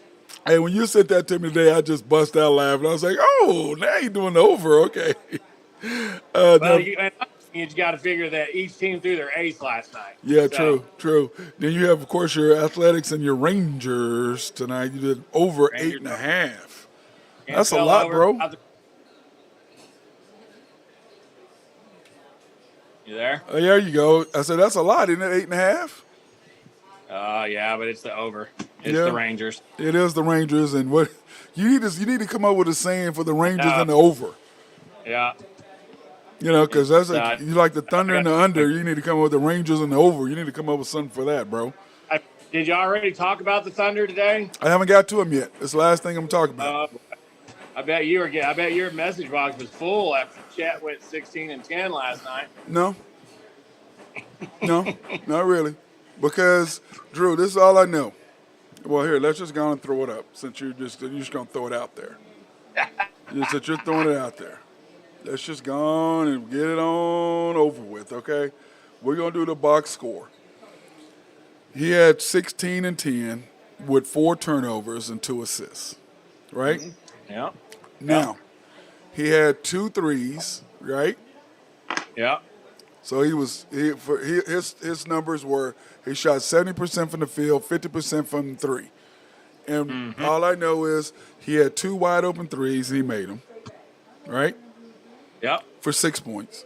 Hey, when you said that to me today, I just bust out laughing. I was like, oh, now you're doing the over. Okay. You got to figure that each team threw their ace last night. Yeah, true. Then you have, of course, your Athletics and your Rangers tonight. You did over 8.5. That's a lot, bro. You there? There you go. I said, that's a lot, isn't it? 8.5? Yeah, but it's the over. It's the Rangers. It is the Rangers, and what you need to come up with a saying for the Rangers and the Yeah. over. Yeah. You know, because that's Uh, you like the Thunder and the under. You need to come up with the Rangers and the over. You need to come up with something for that, bro. Did you already talk about the Thunder today? I haven't got to them yet. It's the last thing I'm talking about. I bet your message box was full after Chet went 16-10 last night. No, not really. Because Drew, this is all I know. Well, here, let's just go and throw it up since you're just gonna throw it out there. Since you're throwing it out there, let's just go on and get it on over with. Okay, we're gonna do the box score. He had 16 and 10 with 4 turnovers and 2 assists. Right? Mm-hmm. Yeah. Now, he had 2 threes, right? Yeah. So his numbers were he shot 70% from the field, 50% from 3. And all I know is he had 2 wide open threes and he made them, right? Yep. For 6 points.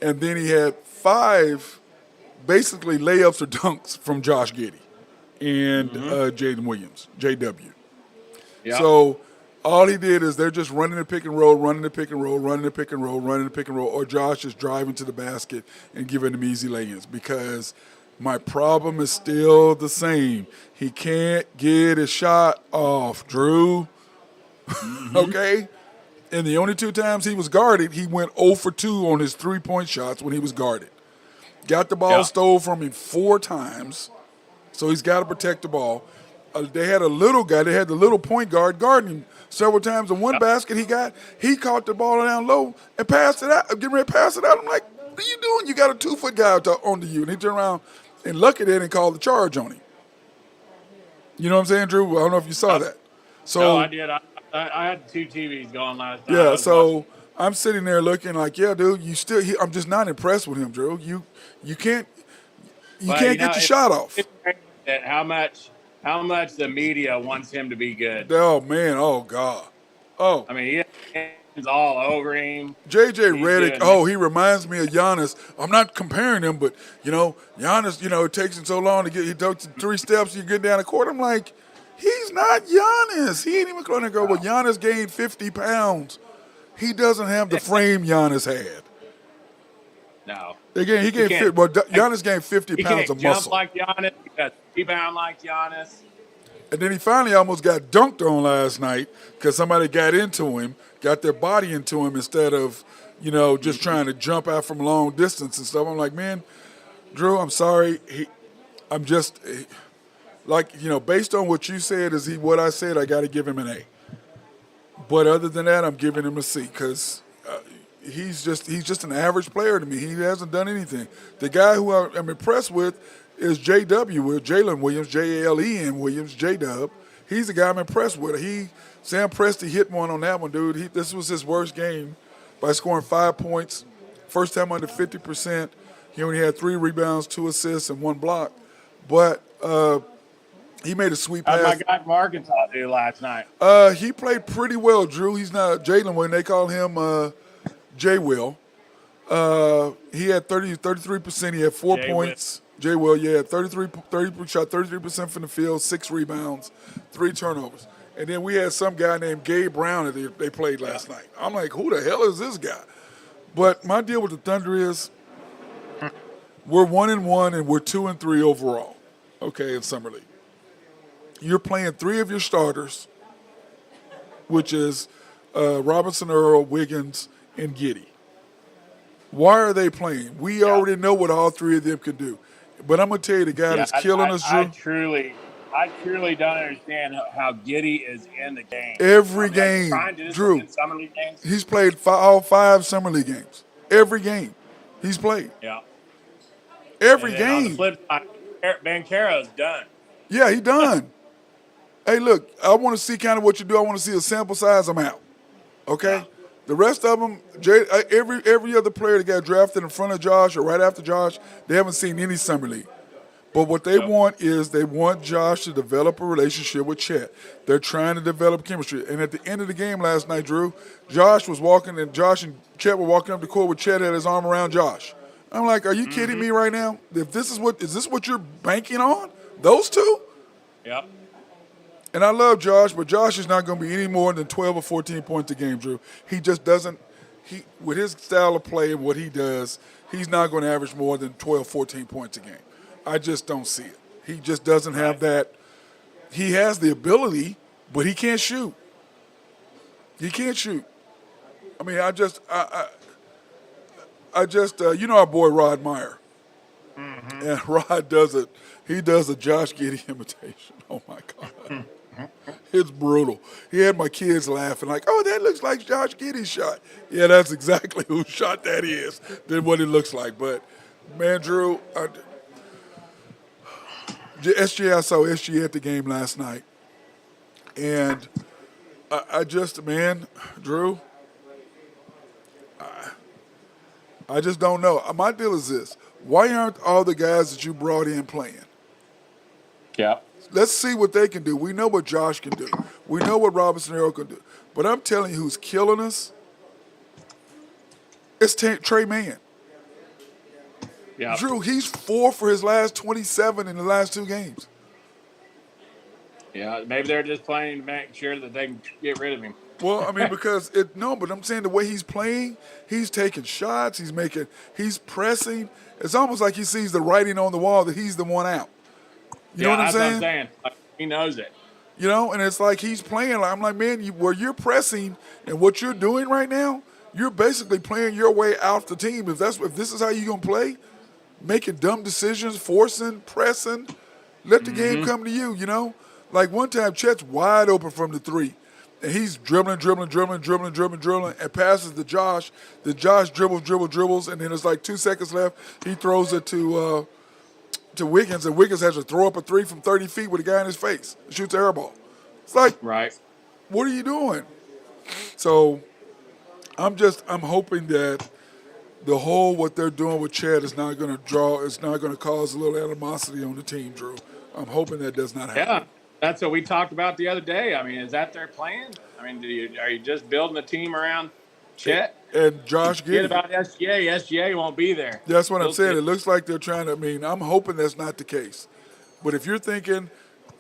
And then he had 5 basically layups or dunks from Josh Giddey and Jaden Williams, JW. Yep. So all he did is they're just running the pick and roll, running the pick and roll, running the pick and roll, running the pick and roll, or Josh is driving to the basket and giving them easy lay-ins because my problem is still the same. He can't get his shot off, Drew. Okay? And the only 2 times he was guarded, he went 0 for 2 on his 3-point shots when he was guarded. Got the ball stole from him 4 times, so he's got to protect the ball. They had a little guy. They had the little point guard guarding him several times. In one basket he caught the ball down low and passed it out, getting ready to pass it out. I'm like, what are you doing? You got a 2-foot guy onto you. And he turned around and looked at it and called the charge on him. You know what I'm saying, Drew? I don't know if you saw that. So, no, I did. I had 2 TVs going last night. Yeah, so I'm sitting there looking like, yeah, dude, I'm just not impressed with him, Drew. You can't get your shot off. That how much the media wants him to be good. Oh man, oh God. Oh. I mean, he's all over him. JJ Redick, he reminds me of Giannis. I'm not comparing him, but Giannis, it takes him so long to get he took 3 steps, you get down the court. I'm like, he's not Giannis. He ain't even going to go. Well, Giannis gained 50 pounds. He doesn't have the frame Giannis had. No. Giannis gained 50 pounds of muscle. He can't jump like Giannis. He got rebound like Giannis. And then he finally almost got dunked on last night because somebody got into him, got their body into him instead of, just trying to jump out from long distance and stuff. I'm like, man, Drew, I'm sorry. Based on what you said, what I said, I got to give him an A. But other than that, I'm giving him a C because he's just an average player to me. He hasn't done anything. The guy who I'm impressed with is JW, with Jalen Williams, Jalen Williams, J-Dub. He's the guy I'm impressed with. Sam Presti hit one on that one, dude. This was his worst game by scoring 5 points. First time under 50%. He only had 3 rebounds, 2 assists, and 1 block. But he made a sweet pass. How'd my guy from Arkansas do last night? He played pretty well, Drew. He's not Jalen when they call him J-Will. He had 33%. He had 4 points. J-Will, yeah, shot 33% from the field, 6 rebounds, 3 turnovers. And then we had some guy named Gabe Brown that they played last night. I'm like, who the hell is this guy? But my deal with the Thunder is we're 1-1 and we're 2-3 overall, okay, in Summer League. You're playing 3 of your starters, which is Robinson, Earl, Wiggins, and Giddey. Why are they playing? We already know what all 3 of them can do. But I'm going to tell you the guy that's killing us, Drew. I truly don't understand how Giddey is in the game. Every game, Drew. Summer League games. He's played all 5 Summer League games. Every game he's played. Yeah. Every game. On the flip side, Banchero's done. Yeah, he done. Hey, look, I want to see kind of what you do. I want to see a sample size. I'm out. Okay? Yeah. The rest of them, every other player that got drafted in front of Josh or right after Josh, they haven't seen any Summer League. But what they want is they want Josh to develop a relationship with Chet. They're trying to develop chemistry. And at the end of the game last night, Drew, Josh and Chet were walking up the court with Chet had his arm around Josh. I'm like, are you kidding me right now? Is this what you're banking on? Those 2? Yep. And I love Josh, but Josh is not going to be any more than 12 or 14 points a game, Drew. He just doesn't. With his style of play and what he does, he's not going to average more than 12, 14 points a game. I just don't see it. He just doesn't have that. He has the ability, but he can't shoot. He can't shoot. I mean, you know our boy Rod Meyer. Mm-hmm. And Rod does it. He does a Josh Giddey imitation. Oh, my God. It's brutal. He had my kids laughing like, oh, that looks like Josh Giddey's shot. Yeah, that's exactly whose shot that is than what it looks like. But, man, Drew, I saw SGA at the game last night. And Drew, I just don't know. My deal is this. Why aren't all the guys that you brought in playing? Yeah. Let's see what they can do. We know what Josh can do. We know what Robinson Earl can do. But I'm telling you who's killing us, it's Trey Mann. Yeah. Drew, he's 4 for his last 27 in the last 2 games. Yeah, maybe they're just playing to make sure that they can get rid of him. Well, I mean, but I'm saying the way he's playing, he's taking shots, he's pressing. It's almost like he sees the writing on the wall that he's the one out. You know what I'm saying? That's what I'm saying. Like, he knows it. You know, and it's like he's playing. I'm like, man, where you're pressing and what you're doing right now, you're basically playing your way out the team. If this is how you're gonna play, making dumb decisions, forcing, pressing, let the game come to you. You know, like one time Chet's wide open from the 3, and he's dribbling, and passes to Josh. The Josh dribbles, and then it's like 2 seconds left. He throws it to Wiggins, and Wiggins has to throw up a 3 from 30 feet with a guy in his face. Shoots an air ball. It's like, right. What are you doing? So I'm hoping that what they're doing with Chad is not going to cause a little animosity on the team, Drew. I'm hoping that does not happen. Yeah, that's what we talked about the other day. I mean, is that their plan? I mean, are you just building a team around Chet? And Josh Giddey. Forget about SGA. SGA won't be there. That's what I'm saying. It looks like they're trying to. I mean, I'm hoping that's not the case. But if you're thinking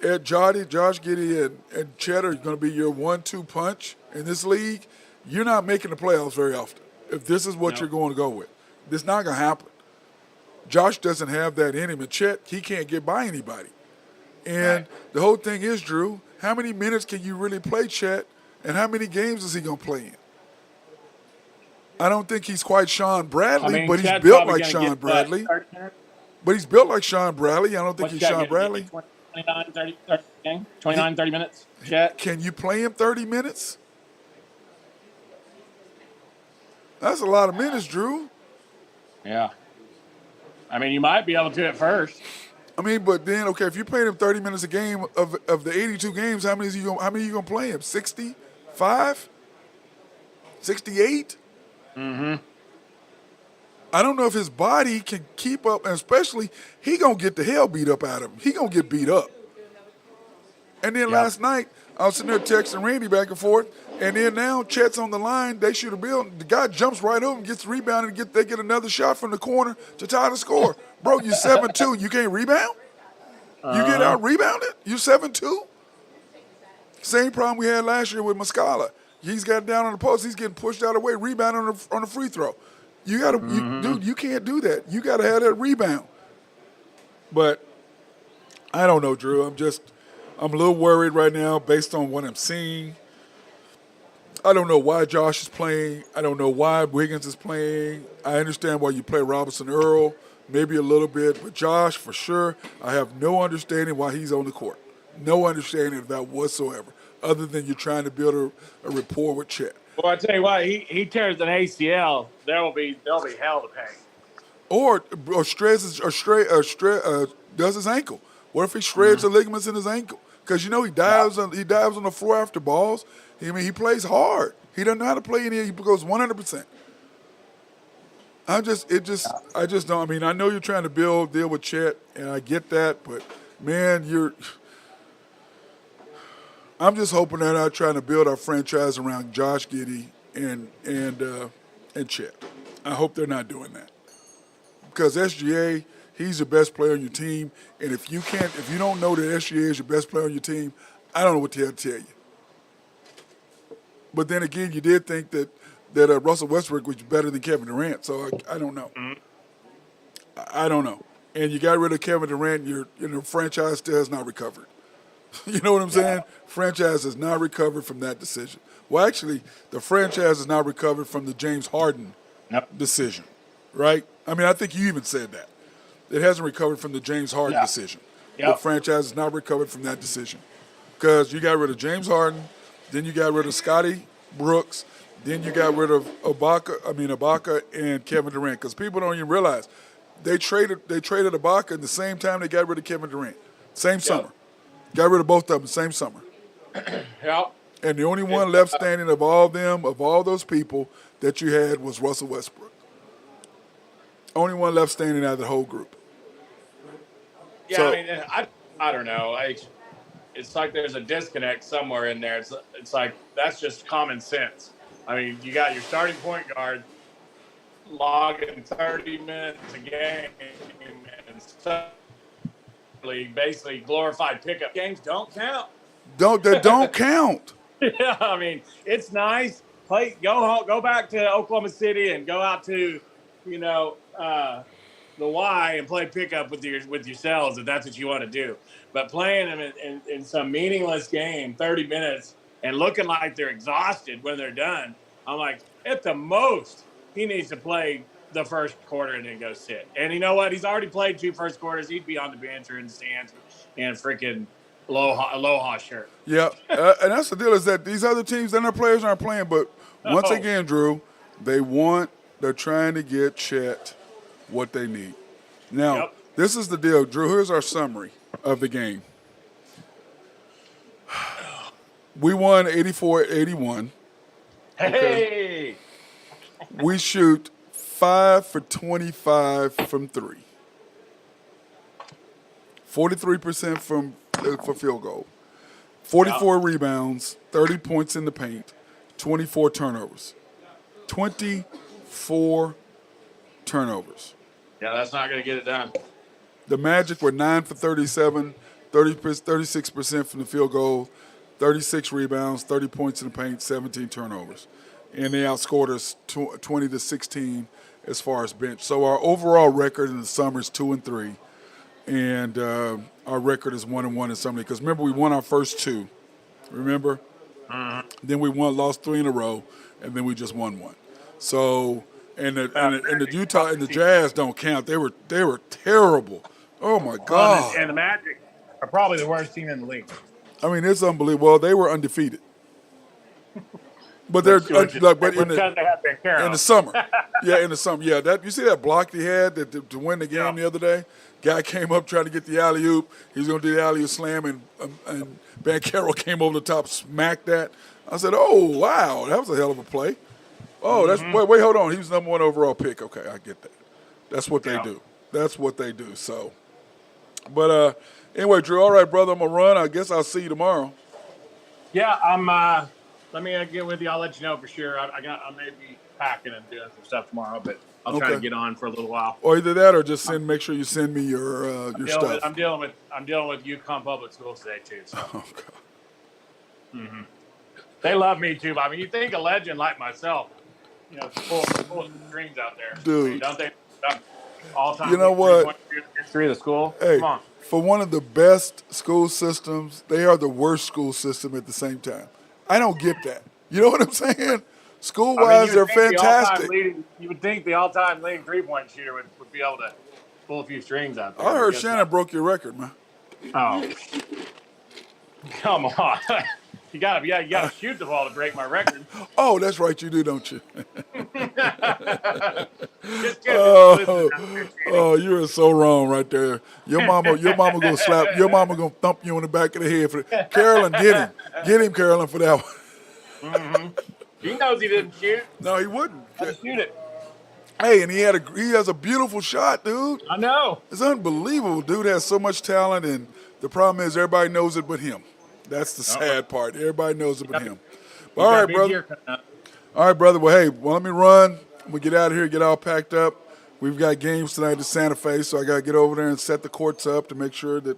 Josh Giddey and Chet are going to be your 1-2 punch in this league, you're not making the playoffs very often. If this is what you're going to go with, it's not going to happen. Josh doesn't have that in him. And Chet, he can't get by anybody. And the whole thing is, Drew, how many minutes can you really play Chet, and how many games is he going to play in? I don't think he's quite Sean Bradley, but he's built like Sean Bradley. But he's built like Sean Bradley. I don't think he's Sean Bradley. 29, 30 minutes, Chet. Can you play him 30 minutes? That's a lot of minutes, Drew. Yeah. I mean, you might be able to at first. I mean, but then, okay, if you're playing him 30 minutes a game of the 82 games, how many are you going to play him? 65? 68? Mm-hmm. I don't know if his body can keep up, and especially he going to get the hell beat up out of him. He going to get beat up. And then last night, I was sitting there texting Randy back and forth, and then now Chet's on the line. They shoot a bill. The guy jumps right over and gets rebounded, and they get another shot from the corner to tie the score. Bro, you're 7-2. You can't rebound? You get out-rebounded? You're 7-2? Same problem we had last year with Muscala. He's got down on the post. He's getting pushed out of the way, rebound on the free throw. You got to, dude, you can't do that. You got to have that rebound. But I don't know, Drew. I'm a little worried right now based on what I'm seeing. I don't know why Josh is playing. I don't know why Wiggins is playing. I understand why you play Robinson Earl, maybe a little bit. But Josh, for sure, I have no understanding why he's on the court. No understanding of that whatsoever, other than you're trying to build a rapport with Chet. Well, I tell you what, he tears an ACL, there'll be hell to pay. Or does his ankle. What if he shreds the ligaments in his ankle? Because, he dives on the floor after balls. He plays hard. He doesn't know how to play in here. He goes 100%. I just don't. I mean, I know you're trying to deal with Chet, and I get that, but man, I'm just hoping they're not trying to build our franchise around Josh Giddey and Chet. I hope they're not doing that, because SGA, he's your best player on your team. And if you don't know that SGA is your best player on your team, I don't know what the hell to tell you. But then again, you did think that Russell Westbrook was better than Kevin Durant, so I don't know. I don't know. And you got rid of Kevin Durant, your franchise still has not recovered. You know what I'm saying? Franchise has not recovered from that decision. Well, actually, the franchise has not recovered from the James Harden decision, right? I mean, I think you even said that. It hasn't recovered from the James Harden decision. The franchise has not recovered from that decision. Because you got rid of James Harden, then you got rid of Scotty Brooks, then you got rid of Ibaka and Kevin Durant. Because people don't even realize they traded Ibaka in the same time they got rid of Kevin Durant. Same summer. Got rid of both of them same summer. And the only one left standing of all those people that you had was Russell Westbrook. Only one left standing out of the whole group. Yeah, so, I mean, I don't know. It's like there's a disconnect somewhere in there. It's like that's just common sense. I mean, you got your starting point guard logging 30 minutes a game and basically glorified pickup games don't count. They don't count. Yeah, I mean, it's nice. Go back to Oklahoma City and go out to, the Y and play pickup with yourselves if that's what you want to do. But playing them in some meaningless game, 30 minutes, and looking like they're exhausted when they're done, I'm like, at the most, he needs to play the first quarter and then go sit. And you know what? He's already played 2 first quarters. He'd be on the bench or in the stands in a freaking Aloha shirt. Yeah, and that's the deal is that these other teams, then their players aren't playing. But once again, Drew, they're trying to get Chet what they need. Now, this is the deal. Drew, here's our summary of the game. We won 84-81. Hey! Okay. We shoot 5 for 25 from 3. 43% for field goal. 44 rebounds, 30 points in the paint, 24 turnovers. 24 turnovers. Yeah, that's not going to get it done. The Magic were 9 for 37, 36% from the field goal, 36 rebounds, 30 points in the paint, 17 turnovers. And they outscored us 20-16 as far as bench. So our overall record in the summer is 2-3, and our record is 1-1 in summer. Because remember, we won our first 2. Remember? Then we lost 3 in a row, and then we just won 1. So and the Utah and the Jazz don't count. They were terrible. Oh my God! And the Magic are probably the worst team in the league. I mean, it's unbelievable. Well, they were undefeated. But they're in the summer. Yeah, in the summer. Yeah, that you see that block he had to win the game the other day? Guy came up trying to get the alley-oop. He was going to do the alley-oop slam, and Banchero came over the top, smacked that. I said, oh, wow, that was a hell of a play. Oh, that's wait, hold on. He was number 1 overall pick. Okay, I get that. That's what they do. That's what they do. So, but anyway, Drew, all right, brother, I'm going to run. I guess I'll see you tomorrow. Yeah, let me get with you. I'll let you know for sure. I may be packing and doing some stuff tomorrow, but I'll try to get on for a little while. Or either that, or just make sure you send me your stuff. I'm dealing with UConn Public Schools today too. So. Oh God. They love me too. I mean, you think a legend like myself, full strings out there, dude? Don't they? All time. You know what? History of the school. Hey, come on. For one of the best school systems, they are the worst school system at the same time. I don't get that. You know what I'm saying? School-wise, they're fantastic. You would think the all-time leading three-point shooter would be able to pull a few strings out there. I heard Shannon broke your record, man. Oh, come on! You gotta shoot the ball to break my record. Oh, that's right, you do, don't you? Oh, you are so wrong right there. Your mama gonna slap. Your mama gonna thump you on the back of the head for that. Carolyn, get him, Carolyn, for that one. He knows he didn't shoot. No, he wouldn't. Shoot it. Hey, and he has a beautiful shot, dude. I know. It's unbelievable. Dude has so much talent, and the problem is everybody knows it but him. That's the sad part. Everybody knows it but him. But all right, brother. All right, brother. Well, hey, let me run. We'll get out of here, get all packed up. we've got games tonight at Santa Fe, so I got to get over there and set the courts up to make sure that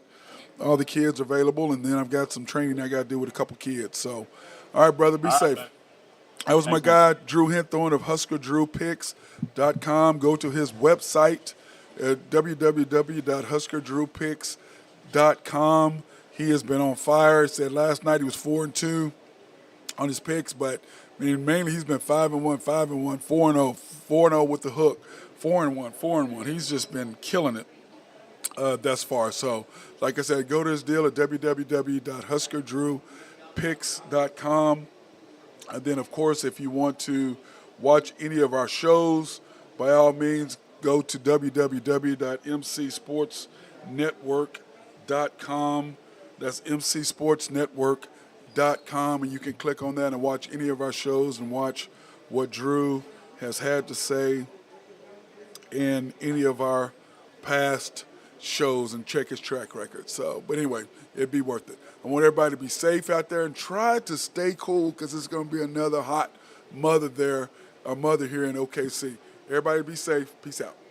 all the kids are available, and then I've got some training I got to do with a couple kids. So, all right, brother, be safe. Man. That was my Thanks, man. guy, Drew Hinthorn of HuskerDrewPicks.com. Go to his website at www.huskerdrewpicks.com. He has been on fire. He said last night he was 4-2 on his picks, but I mean, mainly he's been 5-1, 5-1, 4-0, 4-0 with the hook, 4-1, 4-1. He's just been killing it thus far. So, like I said, go to his deal at www.huskerdrewpicks.com. And then, of course, if you want to watch any of our shows, by all means, go to www.mcsportsnetwork.com. That's mcsportsnetwork.com, and you can click on that and watch any of our shows and watch what Drew has had to say in any of our past shows and check his track record. So, but anyway, it'd be worth it. I want everybody to be safe out there and try to stay cool because it's going to be another hot mother here in OKC. Everybody be safe. Peace out.